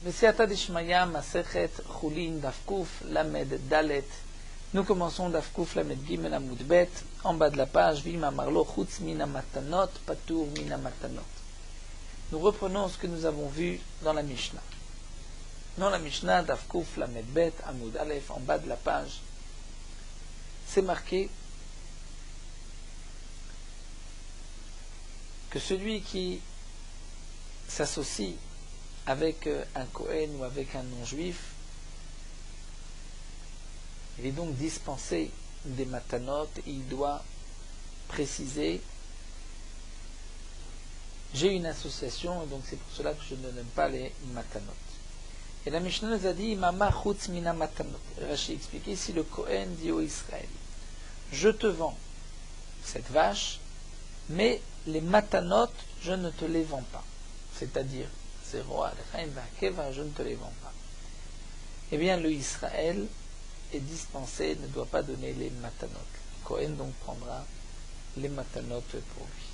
V'siata d'Ishmaya Masechet Chulin Daf Kuf Lamed Dalet. Nous commençons Daf Kuf Lamed Gimel Amud Bet, en bas de la page, Vima Marlo Chutz Mina Matanot Patur Mina Matanot. Nous reprenons ce que nous avons vu dans la Mishnah. Dans la Mishnah, Daf Kuf Lamed Bet Amud Aleph, en bas de la page, c'est marqué que celui qui s'associe avec un Kohen ou avec un non-juif, il est donc dispensé des matanot et il doit préciser: j'ai une association et donc c'est pour cela que je ne donne pas les matanot. Et la Mishnah nous a dit Mama chutz mina matanot. Rashi expliqué ici: le Kohen dit au Israël, je te vends cette vache, mais les matanot, je ne te les vends pas. C'est-à-dire, je ne te les vends pas. Eh bien, le Israël est dispensé, ne doit pas donner les matanot. Le Kohen donc prendra les matanot pour lui.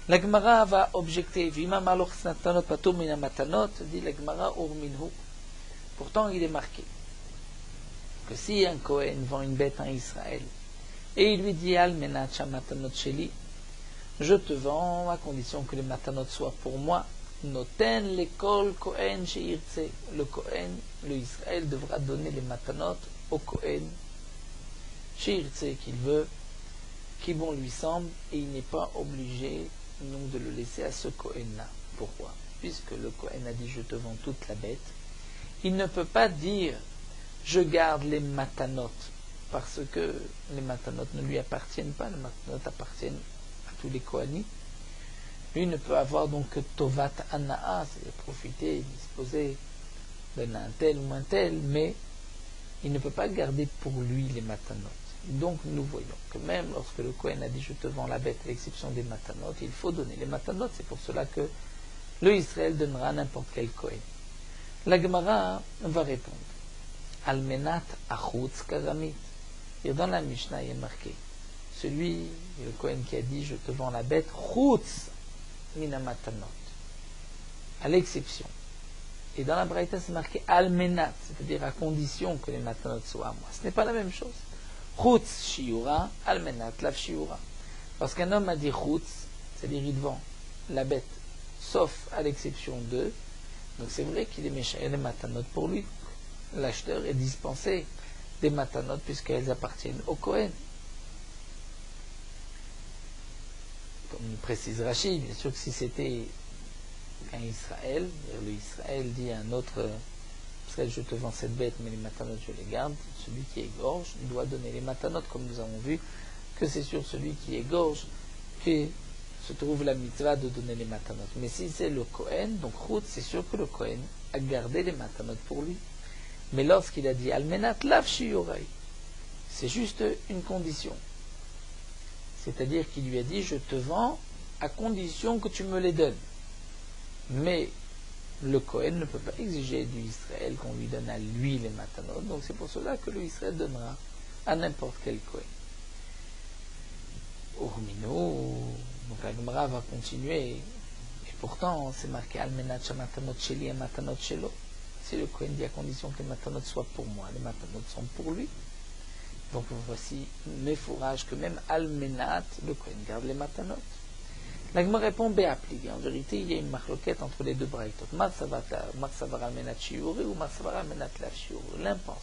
La Gemara va objecter, Vima maloch matanot patur mina matanot, dit la Gemara urminhu. Pourtant, il est marqué que si un Kohen vend une bête en Israël et il lui dit al menat matanot sheli, je te vends à condition que les matanot soient pour moi. Noten l'école Kohen sheirtse. Le Kohen, le Israël, devra donner les matanot au Kohen sheirtse qu'il veut, qui bon lui semble, et il n'est pas obligé donc de le laisser à ce Kohen-là. Pourquoi? Puisque le Kohen a dit je te vends toute la bête, il ne peut pas dire je garde les matanot, parce que les matanot ne lui appartiennent pas, les matanot appartiennent à tous les Kohanim. Lui ne peut avoir donc que Tovat Anaa, c'est-à-dire profiter, disposer d'un tel ou un tel, mais il ne peut pas garder pour lui les matanot. Donc nous voyons que même lorsque le Kohen a dit je te vends la bête, à l'exception des matanot, il faut donner les matanot. C'est pour cela que le Israël donnera à n'importe quel Kohen. La Gemara va répondre Almenat achutz karamit. Et dans la Mishnah il est marqué celui, le Kohen qui a dit je te vends la bête, chutz mina matanot, à l'exception. Et dans la Braïta c'est marqué almenat, c'est-à-dire à condition que les matanot soient à moi. Ce n'est pas la même chose. Chutz shiura, almenat lav shiura. Lorsqu'un homme a dit chutz, c'est-à-dire il vend la bête, sauf à l'exception d'eux, donc c'est vrai qu'il est méchant, les matanot pour lui. L'acheteur est dispensé des matanot puisqu'elles appartiennent au Kohen. Comme précise Rashi, bien sûr que si c'était un Israël, le Israël dit à un autre Israël, je te vends cette bête, mais les matanot je les garde, celui qui égorge doit donner les matanot, comme nous avons vu que c'est sur celui qui égorge que se trouve la mitzvah de donner les matanot. Mais si c'est le Kohen, donc Chutz, c'est sûr que le Kohen a gardé les matanot pour lui. Mais lorsqu'il a dit almenat lav shiurai, c'est juste une condition. C'est-à-dire qu'il lui a dit je te vends à condition que tu me les donnes. Mais le Kohen ne peut pas exiger du Israël qu'on lui donne à lui les matanot. Donc c'est pour cela que le Israël donnera à n'importe quel Kohen. Urmino, donc la Gemara va continuer. Et pourtant c'est marqué almenat matanot sheli et matanot shelo. Si le Kohen dit à condition que les matanot soient pour moi, les matanot sont pour lui. Donc voici mes fourrages que même almenat, le Kohen garde les matanot. La Gemara répond béapli. En vérité, il y a une marloquette entre les deux braïtot. Marsavar almenat shiuri ou marsavar almenat lav shiuri. L'un pense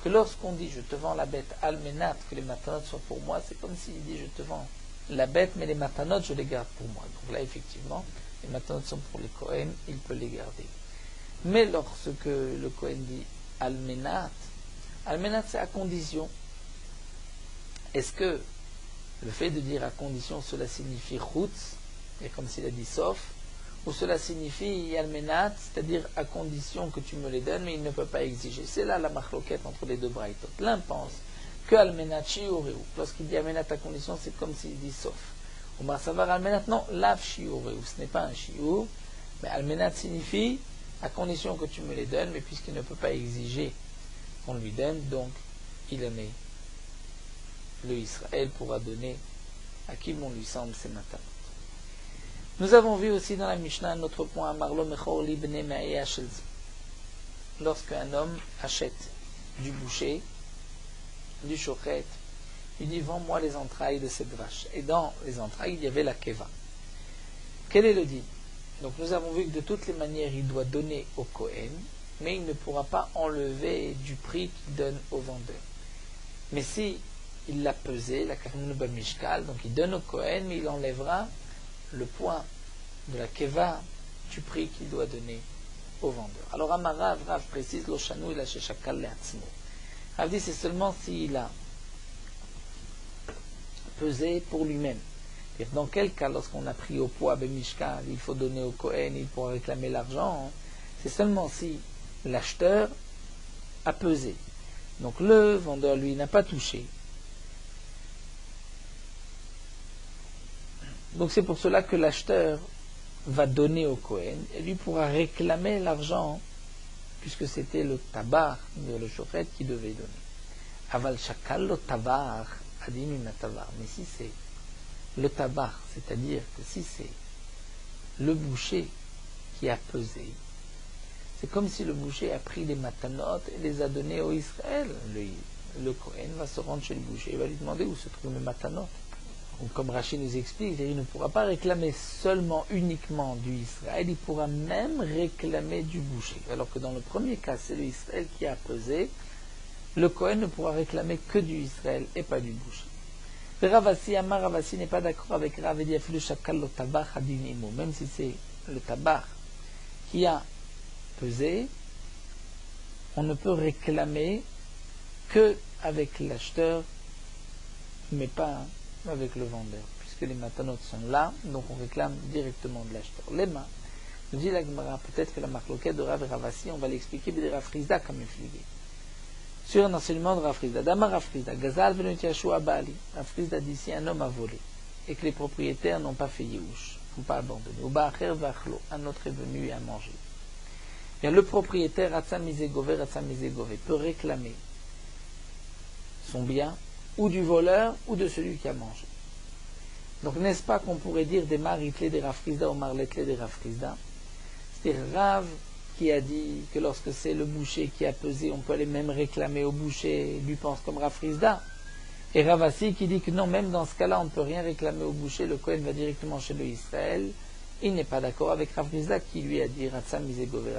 que lorsqu'on dit je te vends la bête almenat, que les matanot soient pour moi, c'est comme s'il dit je te vends la bête, mais les matanot je les garde pour moi. Donc là effectivement, les matanot sont pour les Kohen, il peut les garder. Mais lorsque le Kohen dit almenat, almenat c'est à condition. Est-ce que le fait de dire à condition, cela signifie chutz, et comme s'il a dit sauf, ou cela signifie almenat, c'est-à-dire à condition que tu me les donnes, mais il ne peut pas exiger. C'est là la marloquette entre les deux braïtot. L'un pense que almenat shiureu. Lorsqu'il dit almenat à condition, c'est comme s'il dit sauf. Ou marsavar almenat, non, lav shiureu. Ce n'est pas un shiur, mais almenat signifie à condition que tu me les donnes, mais puisqu'il ne peut pas exiger qu'on lui donne, donc il en est. Le Israël pourra donner à qui bon lui semble ses matanot. Nous avons vu aussi dans la Mishnah un autre point, Marlo Mechor Libne Me'aya Shelz. Lorsqu'un homme achète du boucher, du chochet, il dit vends-moi les entrailles de cette vache. Et dans les entrailles, il y avait la keva. Quel est le dit? Donc nous avons vu que de toutes les manières, il doit donner au Kohen, mais il ne pourra pas enlever du prix qu'il donne au vendeur. Mais si il l'a pesé, la karmoun bamishkal, donc il donne au Kohen, mais il enlèvera le poids de la keva du prix qu'il doit donner au vendeur. Alors Amara, Rav précise, l'oshanou il a sheshakal le'atzmo. Rav dit c'est seulement s'il a pesé pour lui-même. Dans quel cas, lorsqu'on a pris au poids bamishkal, il faut donner au Kohen, il pourra réclamer l'argent, c'est seulement si l'acheteur a pesé. Donc le vendeur, lui, n'a pas touché. Donc c'est pour cela que l'acheteur va donner au Kohen et lui pourra réclamer l'argent puisque c'était le tabar, le chofet qui devait donner. Aval shakal lo tabar, adim im tabar. Mais si c'est le tabar, c'est-à-dire que si c'est le boucher qui a pesé, c'est comme si le boucher a pris les matanotes et les a donnés au Israël. Le Kohen va se rendre chez le boucher et va lui demander où se trouvent les matanotes. Donc, comme Rachid nous explique, il ne pourra pas réclamer seulement, uniquement du Israël, il pourra même réclamer du boucher. Alors que dans le premier cas, c'est le Israël qui a pesé, le Kohen ne pourra réclamer que du Israël et pas du boucher. Ravasi, Amar Ravasi n'est pas d'accord avec Rav et dit le shakal lo tabar hadinimo. Même si c'est le tabar qui a pesé, on ne peut réclamer que avec l'acheteur, mais pas avec le vendeur, puisque les matanotes sont là, donc on réclame directement de l'acheteur. Les mains, nous dit la Gemara, peut-être que la marloquette de Rav et Ravasi, on va l'expliquer de Rav Frizda comme infligé. Sur un enseignement de Rav Frizda, Dama Rav Frizda, Gazal venut Yashua Bali. Rav Frizda dit si un homme a volé et que les propriétaires n'ont pas fait Yehush, n'ont pas abandonné, ou Ba'acher Vachlo, un autre est venu et a mangé. Et le propriétaire Atzamizegove peut réclamer son bien ou du voleur, ou de celui qui a mangé. Donc n'est-ce pas qu'on pourrait dire des maritlés des Rav Frizda ou marletlés des Rav Frizda? C'est-à-dire Rav qui a dit que lorsque c'est le boucher qui a pesé, on peut aller même réclamer au boucher, lui pense comme Rav Frizda. Et Ravasi qui dit que non, même dans ce cas-là, on ne peut rien réclamer au boucher, le Kohen va directement chez le Israël. Il n'est pas d'accord avec Rav Frizda qui lui a dit Ratzam Mizegove.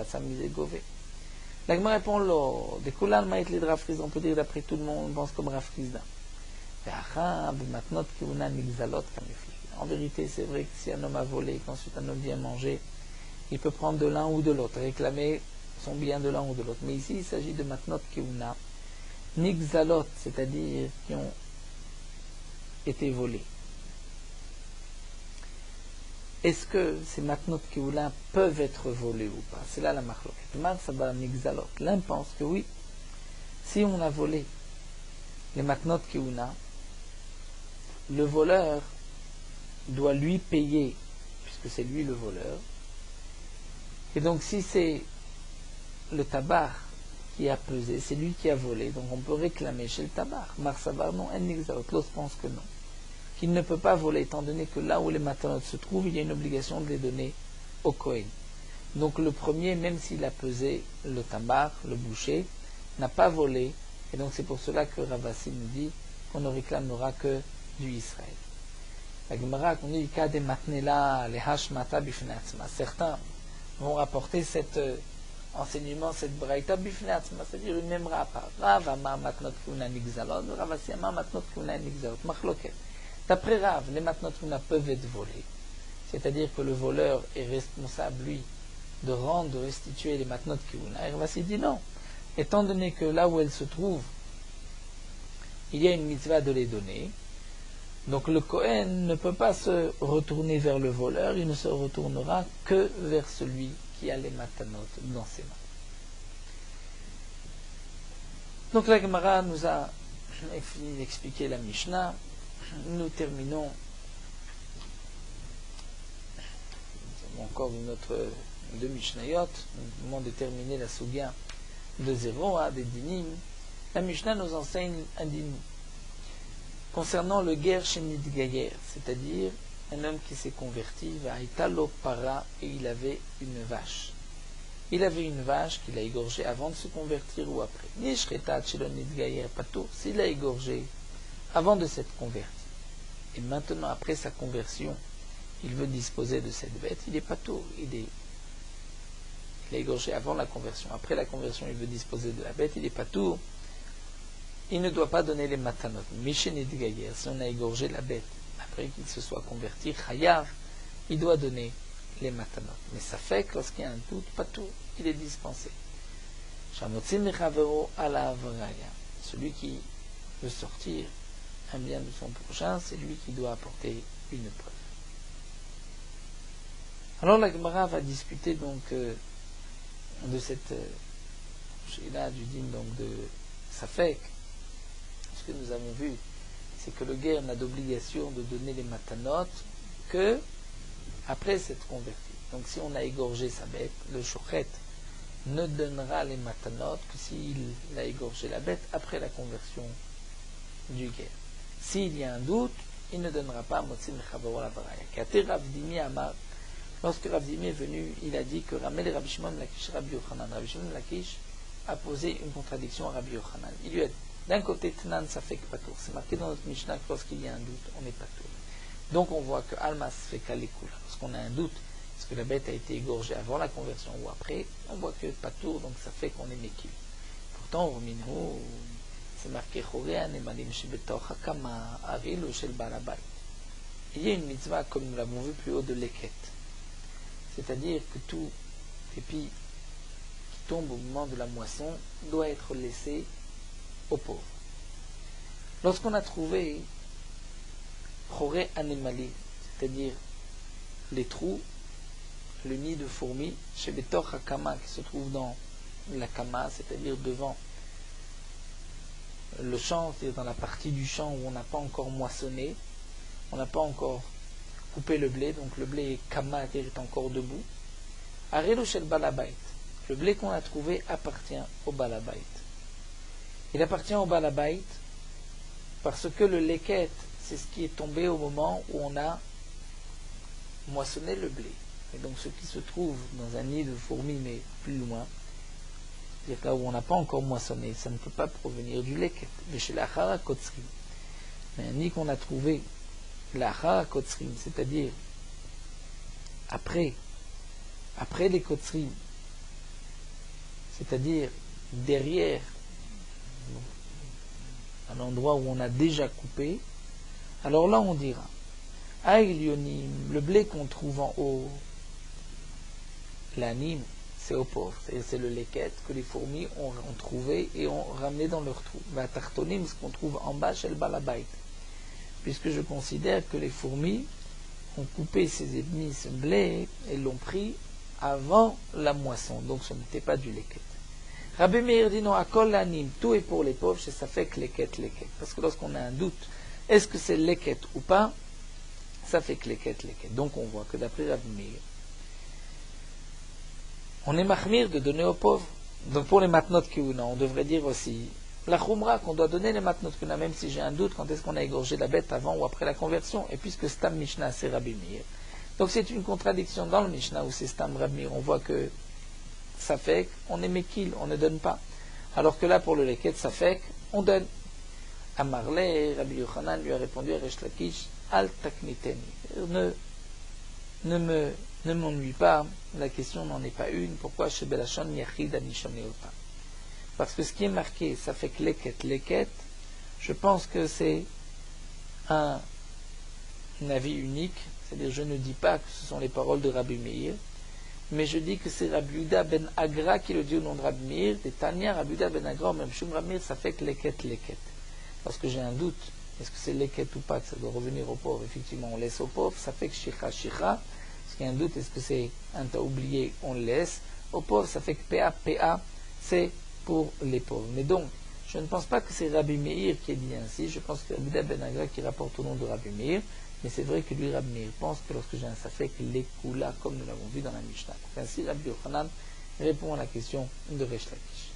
La Gemara répond l'eau. Des Kulan maritlés de Rav Frizda, on peut dire d'après tout le monde, on pense comme Rav Frizda. En vérité, c'est vrai que si un homme a volé, qu'ensuite un homme vient manger, il peut prendre de l'un ou de l'autre, réclamer son bien de l'un ou de l'autre. Mais ici, il s'agit de matnot keuna, nixalot, c'est-à-dire qui ont été volés. Est-ce que ces matnot keuna peuvent être volés ou pas? C'est là la marloquette. Marsaba nixalot. L'un pense que oui. Si on a volé les matnot keuna, le voleur doit lui payer, puisque c'est lui le voleur. Et donc si c'est le tabar qui a pesé, c'est lui qui a volé, donc on peut réclamer chez le tabar. Marsabar non, l'autre pense que non. Qu'il ne peut pas voler, étant donné que là où les matanotes se trouvent, il y a une obligation de les donner au Kohen. Donc le premier, même s'il a pesé le tabar, le boucher, n'a pas volé, et donc c'est pour cela que Ravasi nous dit qu'on ne réclamera que du Israël. La Gemara, qu'on dit cas des matnela, les hashmata bifneatzma. Certains vont rapporter cet enseignement, cette braïta bifneatzma, c'est-à-dire une même rapa. Rav amar matnot kuna nigzalot, Rav asi amar matnot kuna nigzalot. Machloket. D'après Rav, les matnot kuna peuvent être volés. C'est-à-dire que le voleur est responsable, lui, de rendre, de restituer les matnot kuna. Et Rav asi dit non. Étant donné que là où elles se trouvent, il y a une mitzvah de les donner, donc le Kohen ne peut pas se retourner vers le voleur, il ne se retournera que vers celui qui a les matanotes dans ses mains. Donc la Gemara nous a fini d'expliquer la Mishnah. Nous terminons. Nous avons encore une autre deux Mishnayot. Nous demandons de terminer la Sugya de 0 à des dinim. La Mishnah nous enseigne un dinim concernant le ger shenid gayer, c'est-à-dire un homme qui s'est converti, Vaïtalo para, et il avait une vache. Il avait une vache qu'il a égorgée avant de se convertir ou après. S'il a égorgé avant de s'être converti, et maintenant après sa conversion, il veut disposer de cette bête, il est pato, il a égorgé avant la conversion. Après la conversion, il veut disposer de la bête, il est pato. Il ne doit pas donner les matanot. Mishenit Gayer, si on a égorgé la bête après qu'il se soit converti, Chayav, il doit donner les matanot. Mais ça fait que lorsqu'il y a un doute, pato, il est dispensé. Shamotzim mechavero ala avraya. Celui qui veut sortir un bien de son prochain, c'est lui qui doit apporter une preuve. Alors la Gemara va discuter donc de cette là du dîme donc de Safek. Ce que nous avons vu, c'est que le guerre n'a d'obligation de donner les matanot que après s'être converti. Donc si on a égorgé sa bête, le shochet ne donnera les matanot que s'il a égorgé la bête après la conversion du guerre. S'il y a un doute, il ne donnera pas Motzim Mechavero la Varaya. Kate Rav Dimi Amar, lorsque Rav Dimi est venu, il a dit que Ramel et Rabbi Shimon Lakish Rabbi Yochanan. Rabbi Shimon Lakish a posé une contradiction à Rabbi Yochanan. Il lui a dit, d'un côté, Tnan Safek Patour. C'est marqué dans notre Mishnah que lorsqu'il y a un doute, on est Patour. Donc on voit que Almas fait Kalekula. Lorsqu'on a un doute, est-ce que la bête a été égorgée avant la conversion ou après, on voit que Patour, donc ça fait qu'on est Mekil. Pourtant, au Minho, c'est marqué Chorea Nemalim Shebetoch Hakama Aril Shel Balabait. Il y a une mitzvah, comme nous l'avons vu plus haut, de Leket. C'est-à-dire que tout épi qui tombe au moment de la moisson doit être laissé aux pauvres. Lorsqu'on a trouvé Choré Anemali, c'est-à-dire les trous, le nid de fourmis, chez Betor Hakama, qui se trouve dans la Kama, c'est-à-dire devant le champ, c'est-à-dire dans la partie du champ où on n'a pas encore moissonné, on n'a pas encore coupé le blé, donc le blé Kama est encore debout. Arelo Shel Balabait, le blé qu'on a trouvé appartient au Balabait. Il appartient au Balabait parce que le leket, c'est ce qui est tombé au moment où on a moissonné le blé. Et donc ce qui se trouve dans un nid de fourmis, mais plus loin, c'est-à-dire là où on n'a pas encore moissonné, ça ne peut pas provenir du leket. Mais chez la Chara Kotzrim, mais un nid qu'on a trouvé, la Chara Kotzrim, c'est-à-dire après les Kotzrim, c'est-à-dire derrière, à l'endroit où on a déjà coupé, alors là on dira Aïlionim, le blé qu'on trouve en haut, l'anime, c'est aux pauvres, c'est le leket que les fourmis ont trouvé et ont ramené dans leur trou. Va tartonim, ce qu'on trouve en bas chez le balabait, puisque je considère que les fourmis ont coupé ces ennemis, ce blé, et l'ont pris avant la moisson, donc ce n'était pas du leket. Rabbi Meir dit non, akol l'anim, tout est pour les pauvres, ça fait que leket. Parce que lorsqu'on a un doute, est-ce que c'est leket ou pas, ça fait que leket. Donc on voit que d'après Rabbi Meir, on est mahmir de donner aux pauvres. Donc pour les matnot kiuna, on devrait dire aussi la chumra qu'on doit donner les matnot kiuna, même si j'ai un doute quand est-ce qu'on a égorgé la bête avant ou après la conversion. Et puisque Stam Mishnah c'est Rabbi Meir, donc c'est une contradiction dans le Mishnah où c'est Stam Rabbi Meir, on voit que ça fait qu'on est mekil, on ne donne pas. Alors que là, pour le leket, ça fait qu'on donne. Amarle, Rabbi Yochanan lui a répondu à Resh Lakish, Al takmiteni. Ne m'ennuie pas, la question n'en est pas une. Pourquoi chez Belachon Yachid Anishoneota? Parce que ce qui est marqué, ça fait que leket, je pense que c'est un avis unique, c'est-à-dire je ne dis pas que ce sont les paroles de Rabbi Meir, mais je dis que c'est Rabbi Yehuda ben Agra qui le dit au nom de Rabbi Meir, des Tania, Rabbi Yehuda ben Agra, même Shum Rabbi Meir, ça fait que leket. Parce que j'ai un doute, est-ce que c'est leket ou pas, que ça doit revenir aux pauvres, effectivement on laisse aux pauvres, ça fait que shicha. Est-ce qu'il y a un doute, est-ce que c'est un tas oublié, on le laisse aux pauvres, ça fait que pa, c'est pour les pauvres. Mais donc, je ne pense pas que c'est Rabbi Meir qui est dit ainsi, je pense que c'est Rabbi Yehuda ben Agra qui rapporte au nom de Rabbi Meir. Mais c'est vrai que lui, Rabbi Meir, pense que lorsque j'ai un safek, l'écoula, comme nous l'avons vu dans la Mishnah. Ainsi, Rabbi Yochanan répond à la question de Resh Lakish.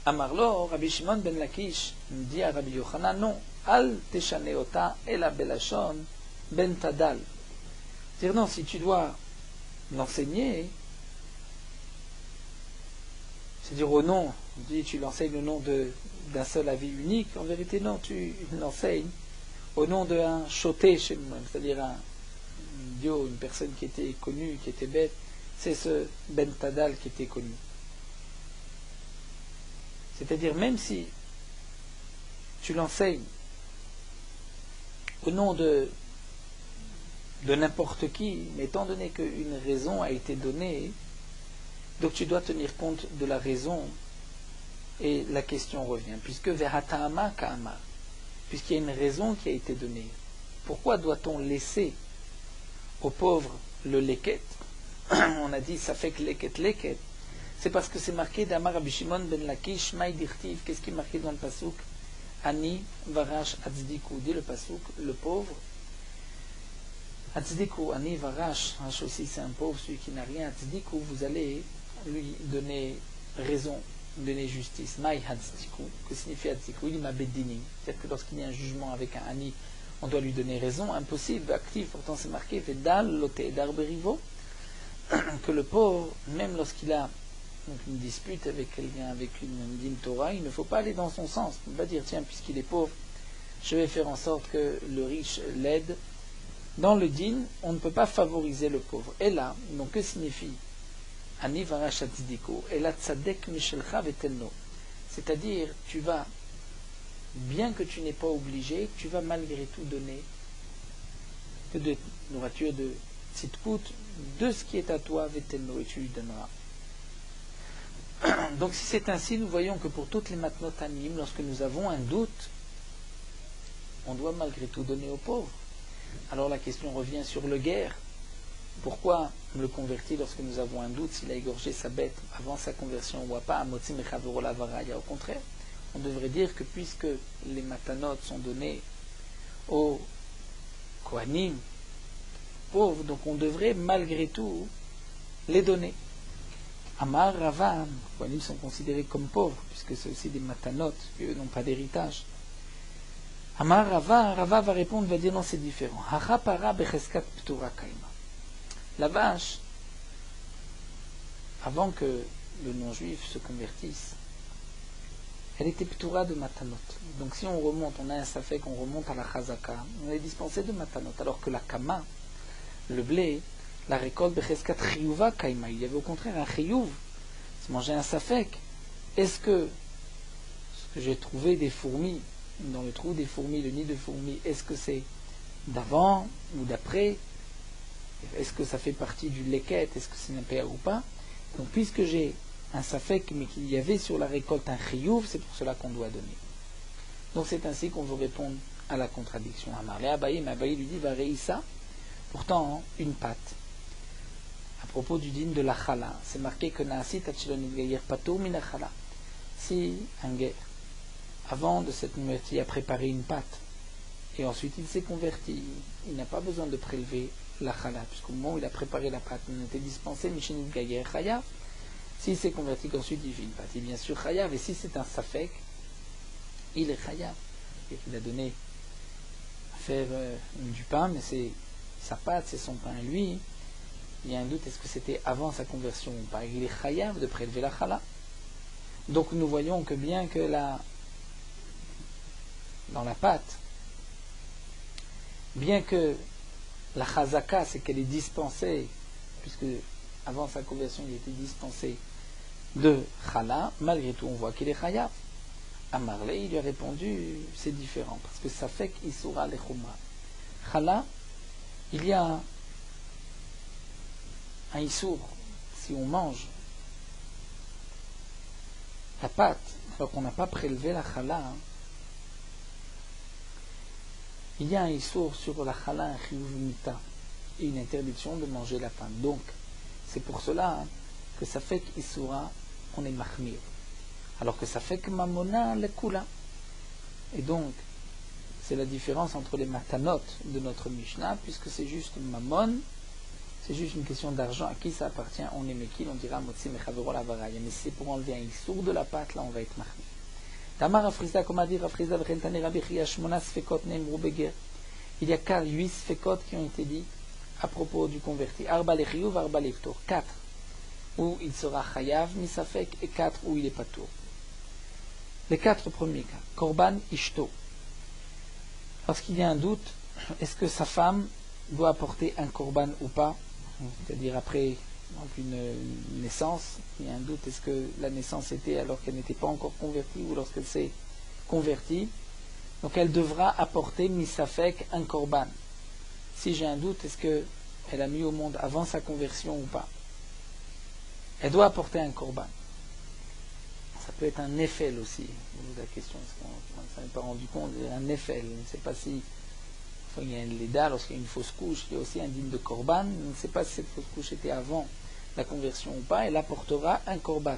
Amarlo, Rabbi Shimon ben Lakish dit à Rabbi Yochanan, non, al teshaneota ela belashon ben tadal. C'est-à-dire, non, si tu dois l'enseigner, c'est-à-dire au nom, on dit tu l'enseignes au nom d'un seul avis unique, en vérité non, tu l'enseignes au nom d'un choté chez nous-mêmes, c'est-à-dire un idiot, une personne qui était connue, qui était bête, c'est ce Ben Tadal qui était connu. C'est-à-dire même si tu l'enseignes au nom de n'importe qui, mais étant donné qu'une raison a été donnée, donc tu dois tenir compte de la raison et la question revient, puisque Vehatama Kama, puisqu'il y a une raison qui a été donnée. Pourquoi doit-on laisser aux pauvres le leket? On a dit ça fait que leket. C'est parce que c'est marqué d'Amar Rabbi Shimon ben Lakish Maï Dirtiv. Qu'est-ce qui est marqué dans le pasuk? Ani Varash Atzdiku. Dit le pasuk, le pauvre. Atzdiku, Ani Varash. Rash aussi c'est un pauvre, celui qui n'a rien. Atzdiku, vous allez lui donner raison, donner justice. Maï Atzdiku. Que signifie Atzdiku? Il m'a beddini. C'est-à-dire que lorsqu'il y a un jugement avec un Ani, on doit lui donner raison. Impossible, actif. Pourtant c'est marqué Vedal Lote Darberivo. Que le pauvre, même lorsqu'il a donc une dispute avec quelqu'un, avec une dîme Torah, il ne faut pas aller dans son sens. On va dire, tiens, puisqu'il est pauvre, je vais faire en sorte que le riche l'aide. Dans le dîne, on ne peut pas favoriser le pauvre. Et là, donc que signifie Ani varash atzidiko, et la tzadek mishelcha vetenno. C'est-à-dire, tu vas, bien que tu n'es pas obligé, tu vas malgré tout donner que de nourriture, de tzidkout, de ce qui est à toi, vetenno, et tu lui donneras. Donc si c'est ainsi, nous voyons que pour toutes les matnot animes, lorsque nous avons un doute, on doit malgré tout donner aux pauvres. Alors la question revient sur le guerre. Pourquoi le convertir lorsque nous avons un doute s'il a égorgé sa bête avant sa conversion ou pas? Au contraire, on devrait dire que puisque les matanot sont donnés aux kohanim pauvres, donc on devrait malgré tout les donner. Amar Rava, les kohanim sont considérés comme pauvres, puisque c'est aussi des matanot, eux n'ont pas d'héritage. Amar Rava, Rava va répondre, va dire non, c'est différent. Hachapara becheskat ptura kaima. La vache, avant que le non-juif se convertisse, elle était ptura de matanot. Donc si on remonte, on a un safek, on remonte à la chazaka, on est dispensé de matanot, alors que la kama, le blé, la récolte becheskat chiyuva kaima, il y avait au contraire un chiyuv, c'est manger un safek. Est-ce que ce que j'ai trouvé des fourmis, dans le trou des fourmis, le nid de fourmis, est-ce que c'est d'avant ou d'après? Est-ce que ça fait partie du leket? Est-ce que c'est un père ou pas? Donc puisque j'ai un safek, mais qu'il y avait sur la récolte un chiyuv, c'est pour cela qu'on doit donner. Donc c'est ainsi qu'on veut répondre à la contradiction. Amarle Abaye, mais Abaye lui dit Vareissa, pourtant une pâte. À propos du dîne de la chala, c'est marqué que Naasit Atchilon Gayer Pato Mina Chala. Si un guerre, avant de s'être converti, a préparé une pâte, et ensuite il s'est converti, il n'a pas besoin de prélever la chala, puisqu'au moment où il a préparé la pâte, il était dispensé Mishinit Gayer Chayav. S'il s'est converti qu'ensuite il fait une pâte, il est bien sûr Chayav, et si c'est un safek, il est Chayav. Et il a donné à faire du pain, mais c'est sa pâte, c'est son pain lui. Il y a un doute, est-ce que c'était avant sa conversion ou pas? Il est Chayav de prélever la chala. Donc nous voyons que bien que dans la pâte, bien que la chazaka, c'est qu'elle est dispensée, puisque avant sa conversion, il était dispensé de chala, malgré tout, on voit qu'il est chayav. Amarle, il lui a répondu, c'est différent, parce que ça fait qu'isura lechumra. Chala, il y a un issour, si on mange la pâte, alors qu'on n'a pas prélevé la chala, il y a un issour sur la chala, un chiyuvimita, et une interdiction de manger la pâte. Donc, c'est pour cela que ça fait qu'isura, on est mahmir. Alors que ça fait que mamona le kula. Et donc, c'est la différence entre les matanot de notre Mishnah, puisque c'est juste mamon, c'est juste une question d'argent, à qui ça appartient, on est mekil, on dira motzi mechavero la varaya. Mais c'est pour enlever un issour de la pâte, là on va être mahmir. Tamar Afrizda, comme a dit Afrizda, il y a car 8 sfekot qui ont été dit à propos du converti. Arba le chiyuv, arba le ptour. 4 où il sera chayav misafek et 4 où il est patour. Les 4 premiers cas. Korban ishto. Lorsqu'il y a un doute, est-ce que sa femme doit apporter un korban ou pas? C'est-à-dire après donc une naissance, il y a un doute, est-ce que la naissance était alors qu'elle n'était pas encore convertie ou lorsqu'elle s'est convertie? Donc elle devra apporter misafek un korban. Si j'ai un doute, est-ce qu'elle a mis au monde avant sa conversion ou pas? Elle doit apporter un korban. Ça peut être un nefel aussi. La question, est-ce qu'on ne s'en est pas rendu compte? Un nefel, je ne sais pas si... Enfin, il y a une léda, lorsqu'il y a une fausse couche, il y a aussi un digne de korban. Je ne sais pas si cette fausse couche était avant la conversion ou pas. Elle apportera un korban.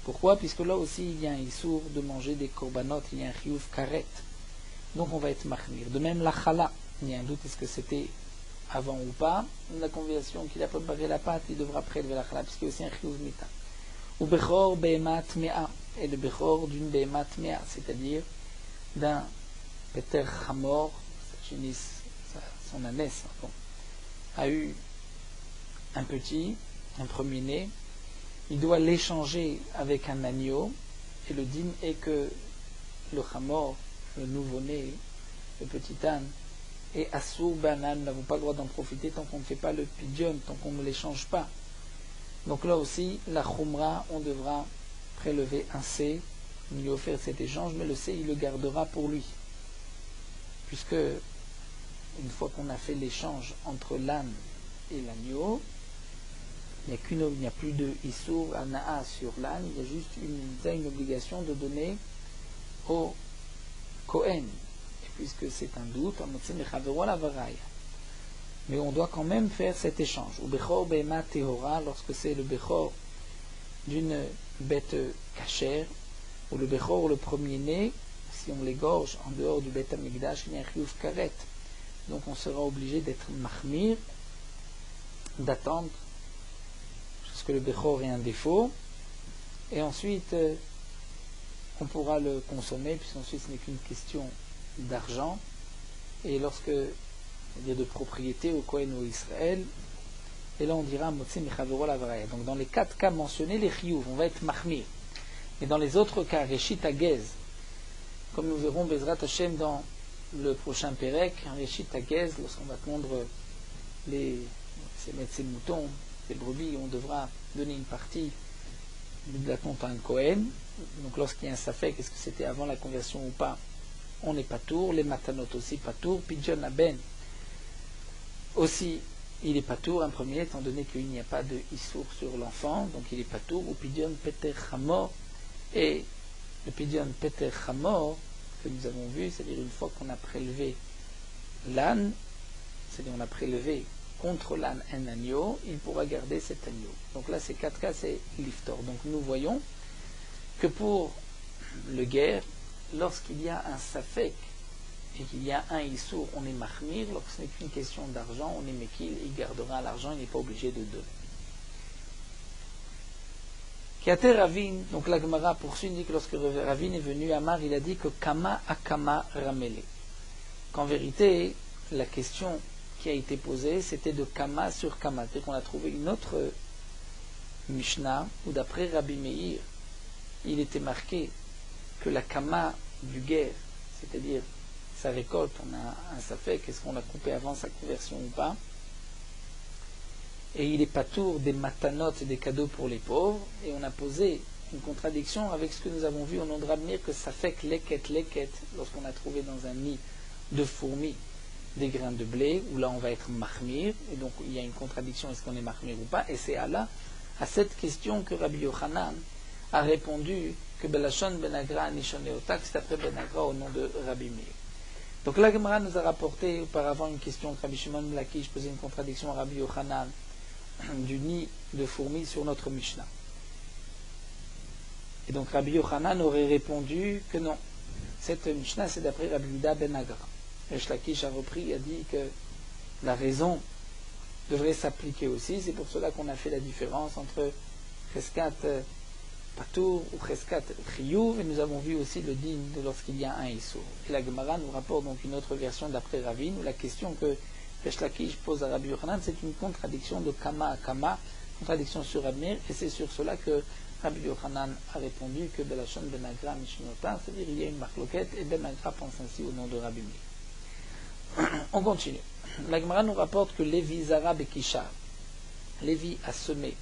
Pourquoi? Puisque là aussi, il y a un issour de manger des korbanot, il y a un chiyuv karet. Donc on va être mahmir. De même, la chala, il y a un doute, est-ce que c'était avant ou pas la conversion, qu'il a préparé la pâte, il devra prélever la chala, puisqu'il y a aussi un chiyuv mita. Ou bechor behemat mea, et le bechor d'une behemat mea, c'est-à-dire d'un peter chamor, son ânesse, a eu un petit, un premier-né, il doit l'échanger avec un agneau, et le dîme est que le chamor, le nouveau-né, le petit âne, et assour banan, nous n'avons pas le droit d'en profiter tant qu'on ne fait pas le pidyon, tant qu'on ne l'échange pas. Donc là aussi, la khumra, on devra prélever un C, lui offrir cet échange, mais le C, il le gardera pour lui. Puisque, une fois qu'on a fait l'échange entre l'âne et l'agneau, il n'y a plus de issour anaa sur l'âne, il y a juste une obligation de donner au Kohen. Puisque c'est un doute, mais on doit quand même faire cet échange. Ou bechor behema tehora, lorsque c'est le bechor d'une bête cachère, ou le bechor, le premier-né, si on l'égorge en dehors du beth amigdash, il y a un chiyuv karet. Donc on sera obligé d'être mahmir, d'attendre jusqu'à ce que le bechor ait un défaut, et ensuite on pourra le consommer, puisqu'ensuite ce n'est qu'une question d'argent, et lorsque il y a de propriété au Kohen ou Israël, et là on dira Motse Mechavero Lavaraya. Donc dans les 4 cas mentionnés, les chiyuv, on va être mahmir. Mais dans les autres cas, Reshit Hagez, comme nous verrons Bezrat Hashem dans le prochain Pérec, Reshit Hagez, lorsqu'on va tondre ses moutons, ses brebis, on devra donner une partie de la tonte à un Kohen. Donc lorsqu'il y a un safek, est-ce que c'était avant la conversion ou pas, on n'est pas tour, les matanot aussi pas tour, pidyon aben aussi il est pas tour, un premier, étant donné qu'il n'y a pas de issour sur l'enfant, donc il est pas tour, ou pidyon peter chamor, et le pidyon peter chamor que nous avons vu, c'est-à-dire une fois qu'on a prélevé l'âne, c'est-à-dire on a prélevé contre l'âne un agneau, il pourra garder cet agneau. Donc là, ces 4 cas, c'est l'iftor. Donc nous voyons que pour le guerre, lorsqu'il y a un safek et qu'il y a un issour, on est mahmir. Lorsque ce n'est qu'une question d'argent, on est mekil, il gardera l'argent, il n'est pas obligé de donner. Kiate Ravin, donc la Gemara poursuit, dit que lorsque Ravin est venu à Amar, il a dit que Kama Akama Ramele. Qu'en vérité, la question qui a été posée, c'était de Kama sur Kama. C'est-à-dire qu'on a trouvé une autre Mishnah, où d'après Rabbi Meir, il était marqué que la Kama du guerre, c'est-à-dire sa récolte, on a un safek, est-ce qu'on l'a coupé avant sa conversion ou pas, et il est patour des matanotes et des cadeaux pour les pauvres, et on a posé une contradiction avec ce que nous avons vu au nom de Rabbi, que safek leket, lorsqu'on a trouvé dans un nid de fourmis des grains de blé, où là on va être mahmir, et donc il y a une contradiction, est-ce qu'on est mahmir ou pas, et c'est à cette question que Rabbi Yochanan a répondu que Belashon Benagra Nishoneotak, c'est après Benagra au nom de Rabbi Meir. Donc la Gemara nous a rapporté auparavant une question que Rabbi Shimon Lakish posait une contradiction à Rabbi Yochanan du nid de fourmis sur notre Mishnah. Et donc Rabbi Yochanan aurait répondu que non, cette Mishnah c'est d'après Rabbi Yuda Benagra. Et Lakish a repris et a dit que la raison devrait s'appliquer aussi, c'est pour cela qu'on a fait la différence entre Cheskat Patour ou Cheskat Chiyuv, et nous avons vu aussi le din de lorsqu'il y a un Issour. Et la Gemara nous rapporte donc une autre version d'après Ravin, où la question que Resh Lakish pose à Rabbi Yochanan, c'est une contradiction de Kama à Kama, contradiction sur Rabbi Meir, et c'est sur cela que Rabbi Yochanan a répondu que Belashon Ben Agra Mishnota, c'est-à-dire il y a une marloquette, et Ben Agra pense ainsi au nom de Rabbi Meir. On continue. La Gemara nous rapporte que Lévi Zara Bekishar, Lévi a semé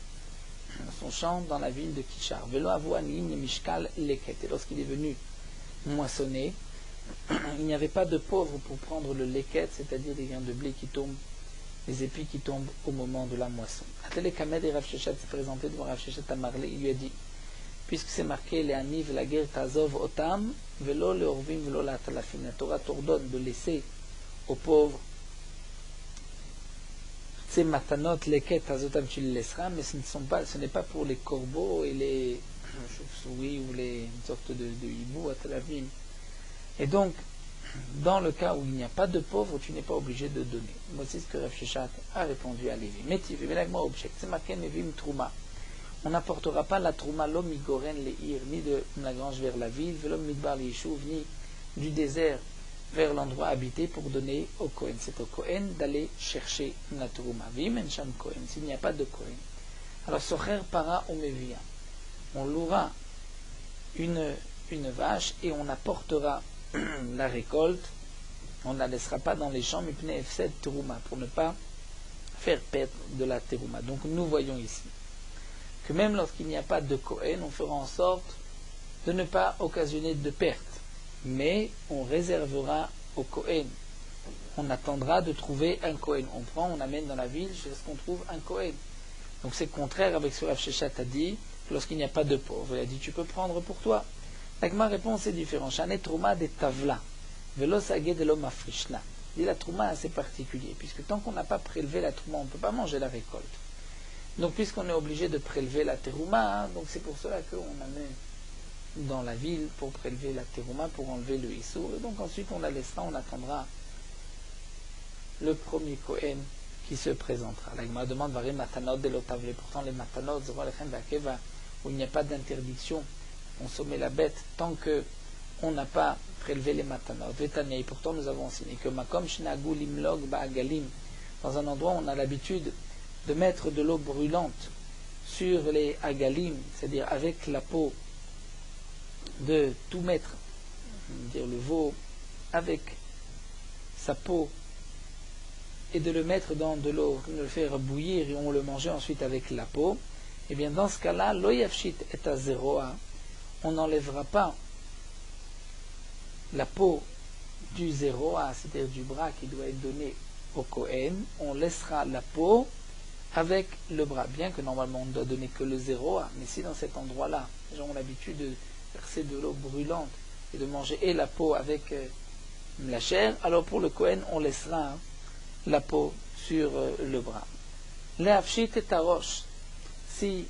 son champ dans la ville de Kishar. Velo Avouanim le Mishkal Leket. Et lorsqu'il est venu moissonner, il n'y avait pas de pauvres pour prendre le leket, c'est-à-dire des grains de blé qui tombent, les épis qui tombent au moment de la moisson. Atele Kamed et Rav Sheshet s'est présenté devant Rav Sheshet à Marley, il lui a dit, puisque c'est marqué les Aniv, la guerre Tazov Otam, Velo le Orvim, Velo la Talafim. La Torah t'ordonne de laisser aux pauvres ces matanot, leket, Tazotam, tu les laisseras, mais ce n'est pas pour les corbeaux et les chauves-souris ou les sortes de hibou à Tel Aviv. Et donc, dans le cas où il n'y a pas de pauvres, tu n'es pas obligé de donner. Voici ce que Rav Sheshet a répondu à Lévi. Métiv, c'est marqué Nevim Trouma. On n'apportera pas la Trouma, l'homme migoren le'ir, ni de la grange vers la ville, l'homme midbar l'yeshuv, ni du désert vers l'endroit habité pour donner au Kohen. C'est au Kohen d'aller chercher la Trouma. Vim en sham Kohen, s'il n'y a pas de Kohen. Alors, socher para ou mevia. On louera une vache et on apportera la récolte, on ne la laissera pas dans les champs, mais pnei efsed terouma, pour ne pas faire perdre de la terouma. Donc nous voyons ici que même lorsqu'il n'y a pas de Kohen, on fera en sorte de ne pas occasionner de perte, mais on réservera au Kohen. On attendra de trouver un Kohen. On prend, on amène dans la ville jusqu'à ce qu'on trouve un Kohen. Donc c'est contraire avec ce que Rav Sheshet a dit, lorsqu'il n'y a pas de pauvre. Il a dit tu peux prendre pour toi. Ma réponse est différente. Shane trouma de tavla, velo sagé de l'homme afrishla. Dit la trouma assez particulier, puisque tant qu'on n'a pas prélevé la trouma, on ne peut pas manger la récolte. Donc puisqu'on est obligé de prélever la terouma, donc c'est pour cela qu'on amène dans la ville pour prélever la terouma, pour enlever le issour. Et donc ensuite on la laissera, on attendra le premier Kohen qui se présentera. La Gemara demande varim matanot de l'otavle. Pourtant les matanot, où il n'y a pas d'interdiction consommer la bête tant que on n'a pas prélevé les matanot. Vétania, et pourtant nous avons enseigné que makom shnagu limlog ba'agalim, dans un endroit où on a l'habitude de mettre de l'eau brûlante sur les agalim, c'est-à-dire avec la peau, de tout mettre, dire le veau avec sa peau et de le mettre dans de l'eau, de le faire bouillir et on le mangeait ensuite avec la peau, et bien dans ce cas-là, lo yafshit et azeroa, on n'enlèvera pas la peau du zéroa, c'est-à-dire du bras qui doit être donné au Kohen, on laissera la peau avec le bras, bien que normalement on ne doit donner que le zéroa, mais si dans cet endroit-là, les gens ont l'habitude de verser de l'eau brûlante et de manger et la peau avec la chair, alors pour le Kohen, on laissera la peau sur le bras. Le'afshit et tarosh, si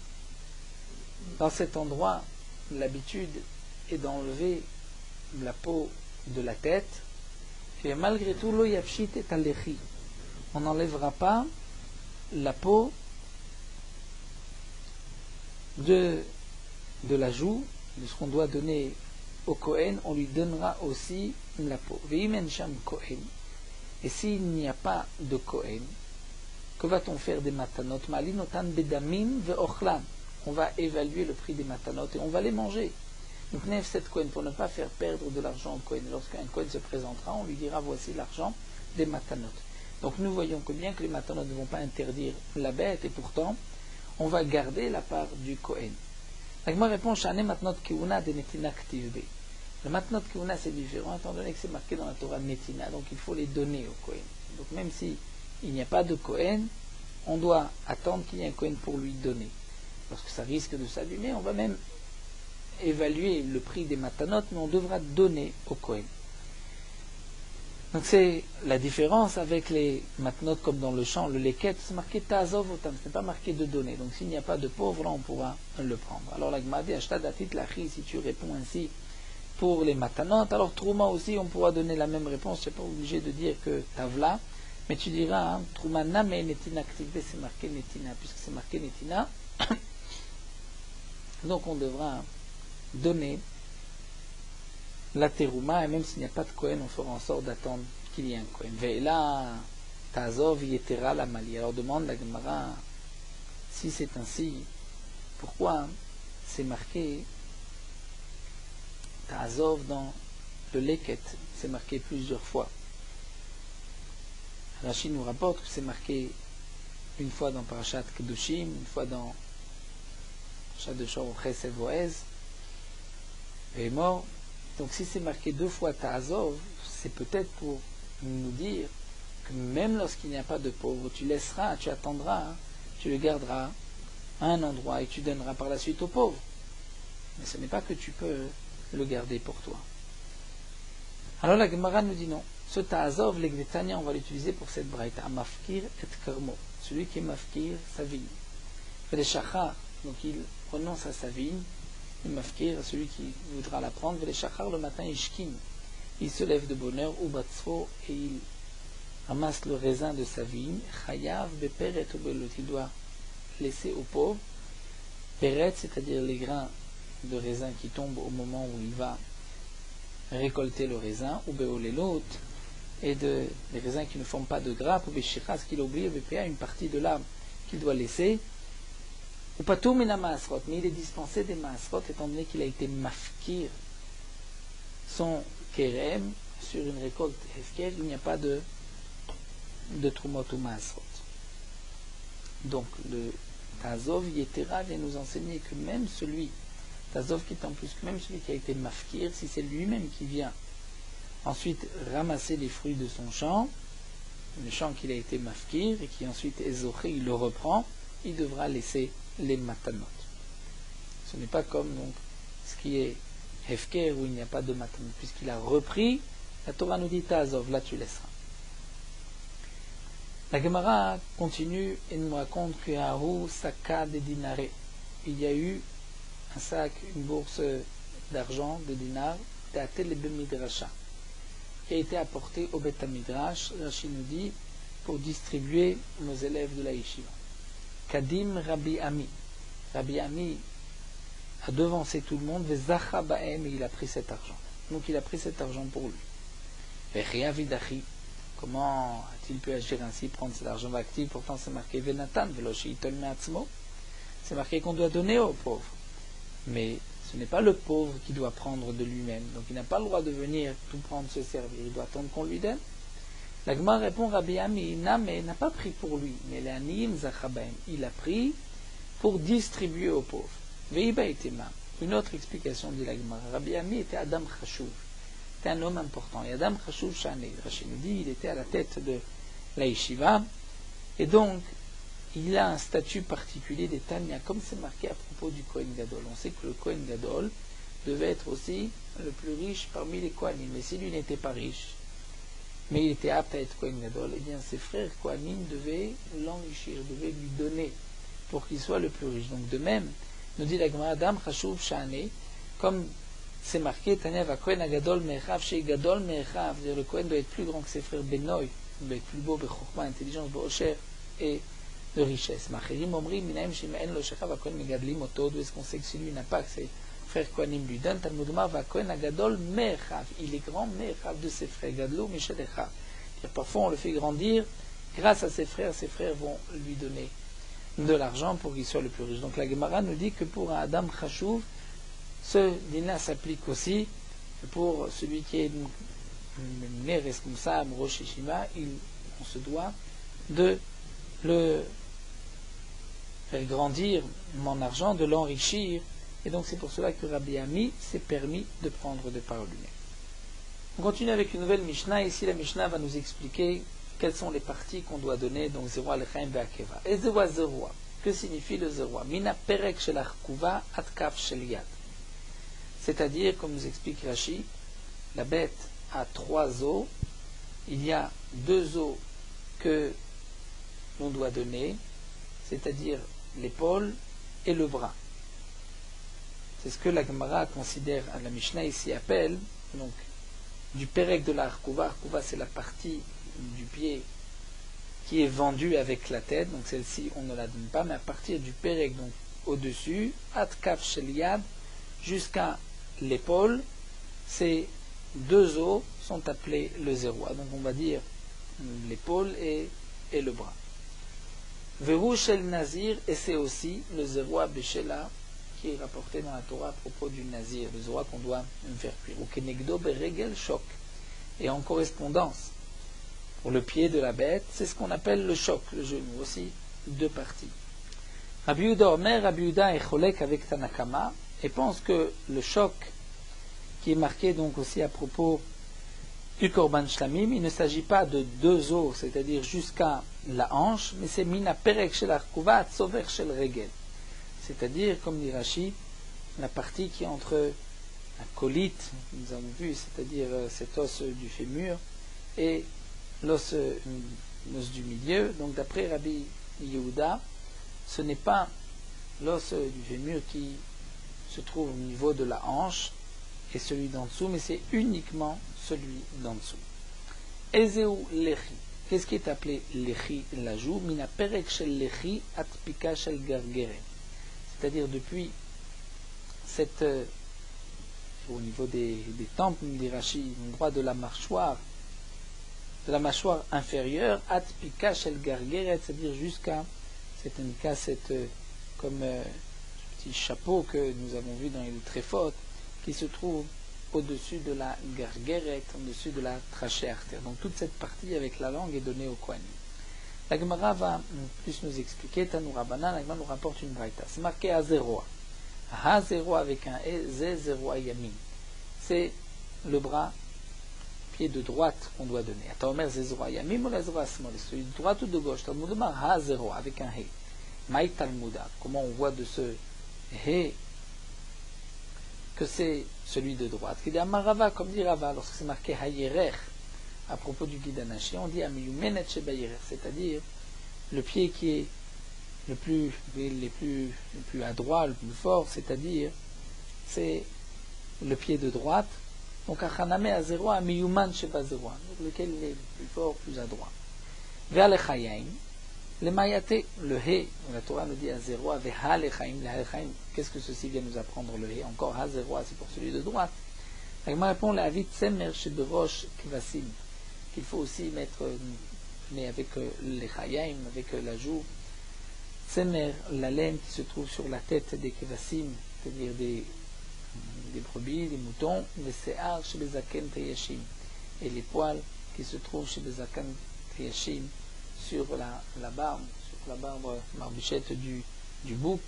dans cet endroit, l'habitude est d'enlever la peau de la tête, et malgré tout, lo yafshit et alechi, on n'enlèvera pas la peau de la joue, de ce qu'on doit donner au Kohen, on lui donnera aussi la peau. Ve'imen sham Kohen. Et s'il n'y a pas de Kohen, que va-t-on faire des matanot? Malinotan bedamim ve'ochlan. On va évaluer le prix des matanot et on va les manger. Donc nef cette Kohen, pour ne pas faire perdre de l'argent au Kohen. Lorsqu'un Kohen se présentera, on lui dira voici l'argent des matanot. Donc nous voyons que bien que les matanot ne vont pas interdire la bête, et pourtant on va garder la part du Kohen. La Gemara répond Shane matnot kiuna de netina ktivbe. Le matnot kiuna c'est différent étant donné que c'est marqué dans la Torah netina, donc il faut les donner au Kohen. Donc même si il n'y a pas de Kohen, on doit attendre qu'il y ait un Kohen pour lui donner. Parce que ça risque de s'abîmer, on va même évaluer le prix des matanot, mais on devra donner au Kohen. Donc c'est la différence avec les matnot comme dans le champ, le leket, c'est marqué ta'azov otam, ce n'est pas marqué de donner. Donc s'il n'y a pas de pauvre, là on pourra le prendre. Alors la Gemara dit ashta datit lachi, si tu réponds ainsi pour les matanot, alors trouma aussi on pourra donner la même réponse, tu n'es pas obligé de dire que tavla, mais tu diras trouma na me netina ktivbe, c'est marqué netina, puisque c'est marqué netina. Donc on devra donner la terouma, et même s'il n'y a pas de Kohen, on fera en sorte d'attendre qu'il y ait un Kohen. Ve'ela Ta'azov yetera la mali. Alors demande la Gemara, si c'est ainsi, pourquoi c'est marqué Ta'azov dans le Leket, c'est marqué plusieurs fois. Rashi nous rapporte que c'est marqué une fois dans Parashat Kedoshim, une fois dans Parashat de Shor Ches et Voez, et est mort. Donc si c'est marqué 2 fois Ta'azov, c'est peut-être pour nous dire que même lorsqu'il n'y a pas de pauvre, tu laisseras, tu attendras, tu le garderas à un endroit et tu donneras par la suite aux pauvres. Mais ce n'est pas que tu peux le garder pour toi. Alors la Gemara nous dit non. Ce Ta'azov, l'Egvetania, on va l'utiliser pour cette braïta. Mafkir et Karmo. Celui qui est mafkir, sa vigne. Fait des shachar, donc il renonce à sa vigne. Il mafkir, celui qui voudra la prendre. Fait des shachar, le matin, il se lève de bonne heure, ou batzro, et il ramasse le raisin de sa vigne. Chayav, beperet ou belot. Il doit laisser aux pauvres. Peret, c'est-à-dire les grains de raisin qui tombent au moment où il va récolter le raisin, ou beolelot, et des raisins qui ne font pas de grappes, ou beshiras, qu'il oublie, bpa, une partie de l'âme qu'il doit laisser, ou patou mina maasrot, mais il est dispensé des maasrot, étant donné qu'il a été mafkir son kerem sur une récolte hefker, il n'y a pas de trumot ou maasrot. Donc le Ta'azov Yetera vient nous enseigner que même celui Ta'azov qui est en plus que même celui qui a été mafkir, si c'est lui-même qui vient ensuite ramasser les fruits de son champ, le champ qu'il a été mafkir, et qui ensuite est zoché, il le reprend, il devra laisser les matanot. Ce n'est pas comme donc ce qui est hefker où il n'y a pas de matanot, puisqu'il a repris, la Torah nous dit Ta'azov, là tu laisseras. La Gemara continue et nous raconte que Haru Saka de Dinare, il y a eu un sac, une bourse d'argent, de dinars, qui a été apporté au Bet HaMidrash, Rashi nous dit, pour distribuer nos élèves de la Yeshiva. Kadim Rabbi Ami. Rabbi Ami a devancé tout le monde, Vezacha Baem, et il a pris cet argent. Donc il a pris cet argent pour lui. Vechia Vidachi. Comment a-t-il pu agir ainsi, prendre cet argent actif? Pourtant c'est marqué Venatan, Veloshi Itol Meatzmo. C'est marqué qu'on doit donner aux pauvres. Mais ce n'est pas le pauvre qui doit prendre de lui-même. Donc il n'a pas le droit de venir tout prendre, se servir. Il doit attendre qu'on lui donne. La Gemara répond, Rabbi Ami, n'a pas pris pour lui. Mais l'Aniim Zachabaim, il a pris pour distribuer aux pauvres. Veiba Itema. Une autre explication dit la Gemara. Rabbi Ami était Adam Chashuv. C'était un homme important. Et Adam Chashuv Shane, Rashi nous dit, il était à la tête de la Yeshiva. Et donc, il a un statut particulier des Tanya, comme c'est marqué à propos du Kohen Gadol. On sait que le Kohen Gadol devait être aussi le plus riche parmi les Kohanim. Mais si lui n'était pas riche, mais il était apte à être Kohen Gadol, eh bien ses frères Kohanim devaient l'enrichir, devaient lui donner pour qu'il soit le plus riche. Donc de même, nous dit la Gemara, Adam Chashuv Shane, comme c'est marqué, Tanya va Kohen Gadol Mechav, chez Gadol Mechav, c'est-à-dire le Kohen doit être plus grand que ses frères Benoï, il doit être plus beau, Bechokma, intelligence, Be'osher, et de richesse. Macherim Omri, Minaim Shimaen Lo Shechav, va Kohen Megadlim Oto, d'où est-ce qu'on sait que si lui n'a pas, que ses frères Kohanim lui donnent, Talmud Omar va Kohen Gadol Mechav, il est grand Mechav de ses frères, Gadlo Mishalecha. Parfois on le fait grandir, grâce à ses frères vont lui donner de l'argent pour qu'il soit le plus riche. Donc la Gemara nous dit que pour un Adam Chashuv, ce dîner s'applique aussi pour celui qui est né responsable, Rosh Yeshiva, on se doit de le faire grandir mon argent, de l'enrichir, et donc c'est pour cela que Rabbi Ami s'est permis de prendre de par lui-même. On continue avec une nouvelle Mishnah. Ici la Mishnah va nous expliquer quelles sont les parties qu'on doit donner, donc Zeroa Lechaim Be'akeva. Et Zeroa, que signifie le Zeroa? Mina Perek Shel Arkuva Atkaf Shel Yad. C'est-à-dire, comme nous explique Rashi, la bête a 3 os, il y a 2 os que l'on doit donner, c'est-à-dire l'épaule et le bras. C'est ce que la Gemara considère, la Mishnah ici appelle, donc, du Perek de la Arkuva. Arkuva, c'est la partie du pied qui est vendue avec la tête, donc celle-ci on ne la donne pas, mais à partir du Perek, donc au-dessus, Atkaf Shel Yad, jusqu'à l'épaule, ces 2 os sont appelés le Zeroa. Donc on va dire l'épaule et et le bras. Veru shel nazir, et c'est aussi le zéroa beshela qui est rapporté dans la Torah à propos du nazir, le zéroa qu'on doit faire cuire. Ou kenegdo beregel shok. Et en correspondance, pour le pied de la bête, c'est ce qu'on appelle le choc, le genou, aussi deux parties. Rabbi Yehuda Omer, Rabbi Yehuda est cholek avec Tanakama, et pense que le choc, qui est marqué donc aussi à propos du Korban Shlamim, il ne s'agit pas de deux os, c'est-à-dire jusqu'à la hanche, mais c'est mina perek shel arkuva tsover shel regel. C'est-à-dire, comme dit Rashi, la partie qui est entre la colite, nous avons vu, c'est-à-dire cet os du fémur, et l'os du milieu. Donc d'après Rabbi Yehuda, ce n'est pas l'os du fémur qui se trouve au niveau de la hanche et celui d'en dessous, mais c'est uniquement celui d'en dessous. Ezeu lechi. Qu'est-ce qui est appelé lechi, la joue? Mina perek shel lechi atpika shel gargere. C'est-à-dire depuis cette, au niveau des tempes, dit Rashi, l'endroit de la mâchoire inférieure, atpika shel gargere, c'est-à-dire jusqu'à cette comme petit chapeau que nous avons vu dans les tréphot, qui se trouve au-dessus de la gargeret, au-dessus de la trachée artère. Donc toute cette partie avec la langue est donnée au Kohanim. La Gemara va plus nous expliquer, Tanoura Rabbanan, la Gemara nous rapporte une braïta. C'est marqué Hazeroa. Hazeroa avec un E, Zeroa Yamin. C'est le bras, pied de droite qu'on doit donner. Attends, Omer, Zeroa Yamin ou la Zeroa Smol, celui de droite ou de gauche. Talmud Omar, Hazeroa avec un He. Maï Talmuda. Comment on voit de ce He que c'est celui de droite, qui dit Amarava, comme dit Rava, lorsque c'est marqué Hayerer, à propos du guide Anashi, on dit Amiyumenet Shebayerer, c'est-à-dire le pied qui est le plus adroit, le plus fort, c'est-à-dire c'est le pied de droite. Donc Achaname Azeroa, Amiyuman Shebazeroa, lequel est le plus fort, le plus adroit. Vers le Chayim, le Mayate, le He, la Torah nous dit Azeroa, Veha le Chaim, le Chaim. Qu'est-ce que ceci vient nous apprendre le He? Encore Hazeroa, c'est pour celui de droite. La Gemara répond la Avit Semer Sheberosh Kevasim, qu'il faut aussi mettre, mais avec les Chayim, avec la joue. Semer, la laine qui se trouve sur la tête des Kevasim, c'est-à-dire des brebis, des moutons, les Se'ar Shebezaken Teyashim, et les poils qui se trouvent chez Bezaken Teyashim, sur la barbe barbichette du bouc.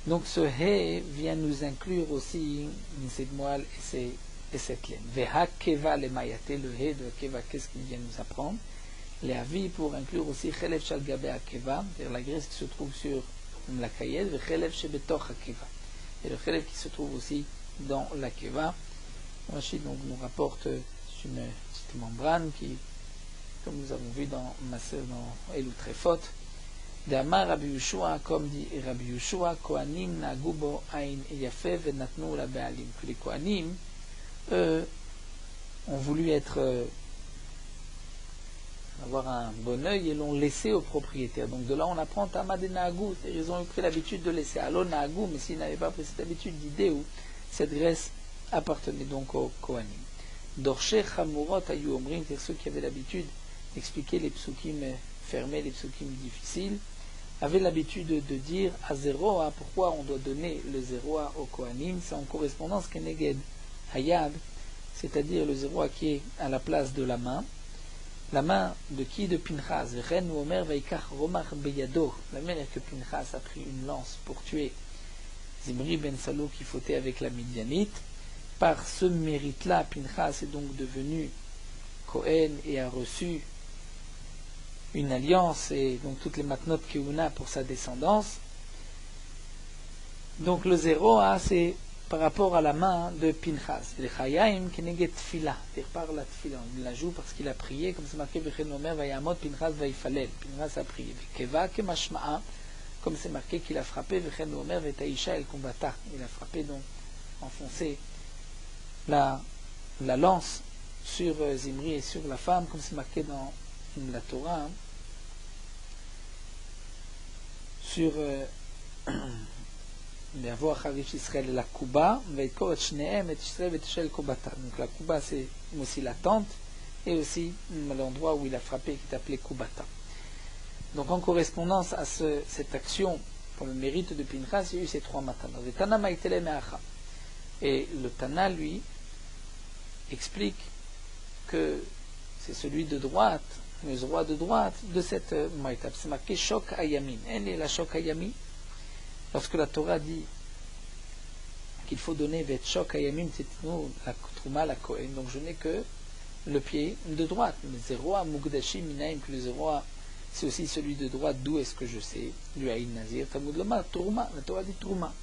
Donc ce He vient nous inclure aussi cette moelle et cette laine. Veha Keva le Mayate, le He de Keva, qu'est-ce qu'il vient nous apprendre? Les avis pour inclure aussi Chelev Shal Gabe Akeva, c'est-à-dire la graisse qui se trouve sur la Kayed, ve Chelev Shebetoch Akeva, et le Chelev qui se trouve aussi dans la Keva. Rachid donc nous rapporte une petite membrane qui, comme nous avons vu dans Elou Trefot, d'Amar Rabbi Yeshua, comme dit Rabbi Yeshua, Kohanim Nagubo Ain Yafe Venatnu la Be'alim, que les Kohanim, eux, ont voulu avoir un bon œil et l'ont laissé au propriétaire. Donc de là on apprend Tamad et Nagou, ils ont pris l'habitude de laisser Allo Nagou, mais s'ils n'avaient pas pris cette habitude d'idée où cette graisse appartenait donc aux Kohanim. Dorshe Chamurot Ayu Omrim, c'est ceux qui avaient l'habitude d'expliquer les psukim fermés, les psukim difficiles, avaient l'habitude de dire à Zeroa, pourquoi on doit donner le Zeroa au Kohanim, c'est en correspondance Keneged Hayad, c'est-à-dire le Zeroa qui est à la place de la main de qui? De Pinchas. Ren ou Omer Vaikach Romach Beyado, la manière que Pinchas a pris une lance pour tuer Zimri ben Salo qui fautait avec la Midianite. Par ce mérite-là, Pinchas est donc devenu Kohen et a reçu une alliance et donc toutes les matnot keuna pour sa descendance. Donc le zéro, c'est par rapport à la main de Pinchas. Le Chayim Keneget Tfila, c'est-à-dire par la Tfila, il la joue parce qu'il a prié, comme c'est marqué Vechen Omer Vayamot Pinchas Vaifalel. Pinchas a prié. Keva Kemashma'a, comme c'est marqué qu'il a frappé Vechen Omer Vetaisha El Kumbata. Il a frappé donc enfoncé la lance sur Zimri et sur la femme, comme c'est marqué dans la Torah, sur l'avoir Harish Israël et la Kuba, donc la Kuba c'est aussi la tente, et aussi l'endroit où il a frappé qui est appelé Kubata. Donc en correspondance à cette action pour le mérite de Pinchas, il y a eu ces 3 matanot. Et le Tana, lui, explique que c'est celui de droite, le roi de droite de cette maïtab. C'est marqué Shok Ayamin. Elle est la Shok Ayamin. Lorsque la Torah dit qu'il faut donner Vet Shok Ayamin, c'est nous, la Trouma, la Kohen. Donc je n'ai que le pied de droite. Le zéro à Mugdashi Minaim, que le zéro c'est aussi celui de droite, d'où est-ce que je sais, lui Aïn Nazir, Talmud Loma, Trouma, la Torah dit Trouma.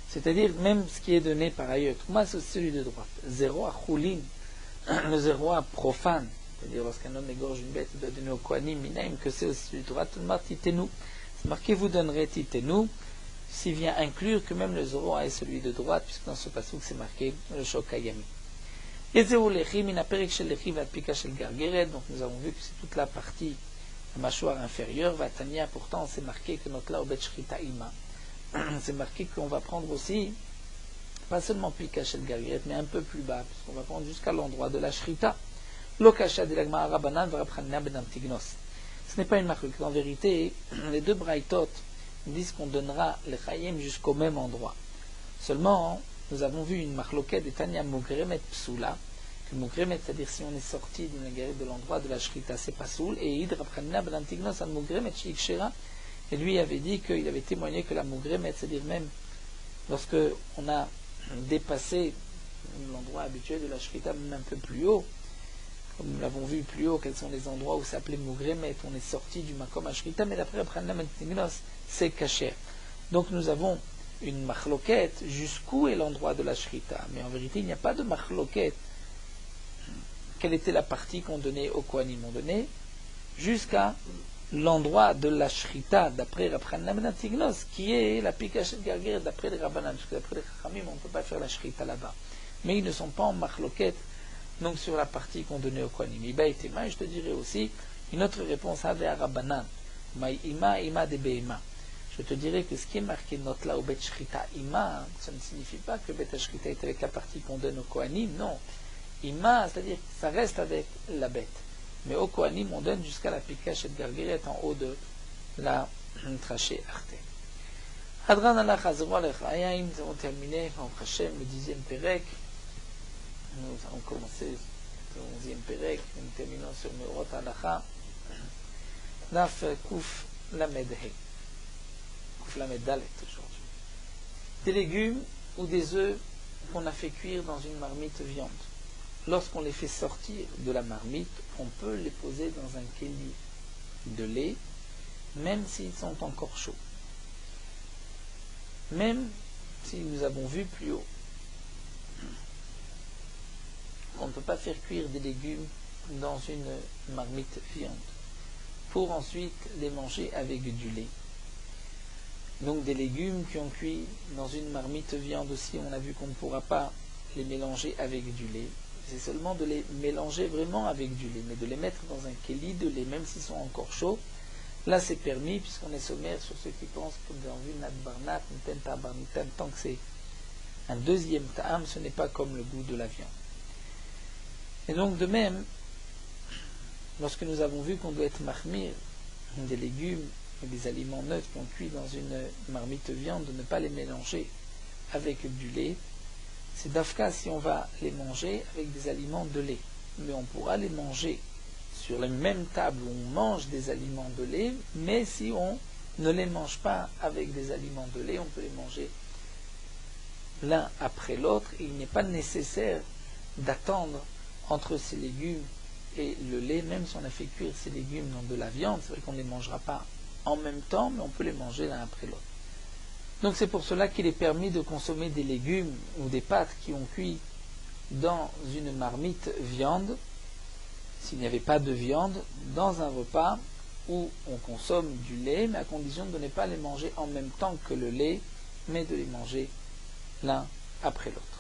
C'est-à-dire, même ce qui est donné par ailleurs, Trouma, c'est aussi celui de droite. Zéro à Choulin, le zéro à profane, c'est-à-dire lorsqu'un homme égorge une bête, il doit donner au Kohanim, Minaim, que c'est aussi celui de droite, Titenu. C'est marqué, vous donnerez Titenu, s'il vient inclure que même le zéro est celui de droite, puisque dans ce passage c'est marqué le Shokayami. Et Zéou Lechi, Minaperik Shel Lechi, Vatpika Shel Gargeret, donc nous avons vu que c'est toute la partie, la mâchoire inférieure, Vatania, pourtant c'est marqué que notre Laobet Shrita Ima. C'est marqué qu'on va prendre aussi, pas seulement Pika Shel Gargeret, mais un peu plus bas, puisqu'on va prendre jusqu'à l'endroit de la Shrita. Lokasha de l'Agma Arabanan, Varabchanina Ben Amtignos. Ce n'est pas une marque. En vérité, les 2 braïtot disent qu'on donnera les Chayim jusqu'au même endroit. Seulement, nous avons vu une marloquette de Tanya Mugremet Psula, que Mugremet, c'est-à-dire si on est sorti d'une guerre de l'endroit de la Shrita, c'est pas soul, et Id Rabchanina Ben Amtignos al Mugremet Shikshera, et lui avait dit qu'il avait témoigné que la Mugremet, c'est-à-dire même lorsque on a dépassé l'endroit habituel de la Shrita, même un peu plus haut, comme nous l'avons vu plus haut, quels sont les endroits où ça s'appelait Mugremet, on est sorti du Makom Ashrita, mais d'après Rabchanina Ben Amtignos, c'est caché. Donc nous avons une marloquette jusqu'où est l'endroit de la Shrita. Mais en vérité, il n'y a pas de marloquette. Quelle était la partie qu'on donnait au Kohanim? On donnait jusqu'à l'endroit de la Shrita, d'après Rabchanina Ben Amtignos, qui est la Pika Shel Gargeret, d'après les Rabbanan, parce que d'après les Chachamim, on ne peut pas faire la Shrita là-bas. Mais ils ne sont pas en marloquette, donc sur la partie qu'on donnait au Kohanim. Iba et Tema, je te dirais aussi, une autre réponse à Rabbanan, Maïma, Ima de Beima. Je te dirais que ce qui est marqué note là au Bet Shrita Ima, ça ne signifie pas que Bet Shrita est avec la partie qu'on donne au Kohanim, non. Ima, c'est-à-dire que ça reste avec la bête. Mais au Kohanim, on donne jusqu'à la Pika Shel Gargeret en haut de la trachée Arte. Hadran Allah Chazero Alechayim, nous avons terminé en Hashem le 10e Perek. Nous avons commencé le 11e Perek, nous terminons sur Meorot Halacha. Naf Kouf Lamed He. Kouf Lamed Dalet aujourd'hui. Des légumes ou des œufs qu'on a fait cuire dans une marmite viande. Lorsqu'on les fait sortir de la marmite, on peut les poser dans un kéli de lait, même s'ils sont encore chauds. Même si nous avons vu plus haut, on ne peut pas faire cuire des légumes dans une marmite viande, pour ensuite les manger avec du lait. Donc des légumes qui ont cuit dans une marmite viande aussi, on a vu qu'on ne pourra pas les mélanger avec du lait. C'est seulement de les mélanger vraiment avec du lait, mais de les mettre dans un kéli de lait, même s'ils sont encore chauds, là c'est permis, puisqu'on est sommaire sur ceux qui pensent que dans une adbarnat, une tenta barnitan, tant que c'est un deuxième ta'am, ce n'est pas comme le goût de la viande. Et donc de même, lorsque nous avons vu qu'on doit être mahmir des légumes et des aliments neufs qui ont cuit dans une marmite viande, de ne pas les mélanger avec du lait, c'est d'afka si on va les manger avec des aliments de lait. Mais on pourra les manger sur la même table où on mange des aliments de lait, mais si on ne les mange pas avec des aliments de lait, on peut les manger l'un après l'autre. Et il n'est pas nécessaire d'attendre entre ces légumes et le lait, même si on a fait cuire ces légumes dans de la viande. C'est vrai qu'on ne les mangera pas en même temps, mais on peut les manger l'un après l'autre. Donc c'est pour cela qu'il est permis de consommer des légumes ou des pâtes qui ont cuit dans une marmite viande, s'il n'y avait pas de viande, dans un repas où on consomme du lait, mais à condition de ne pas les manger en même temps que le lait, mais de les manger l'un après l'autre.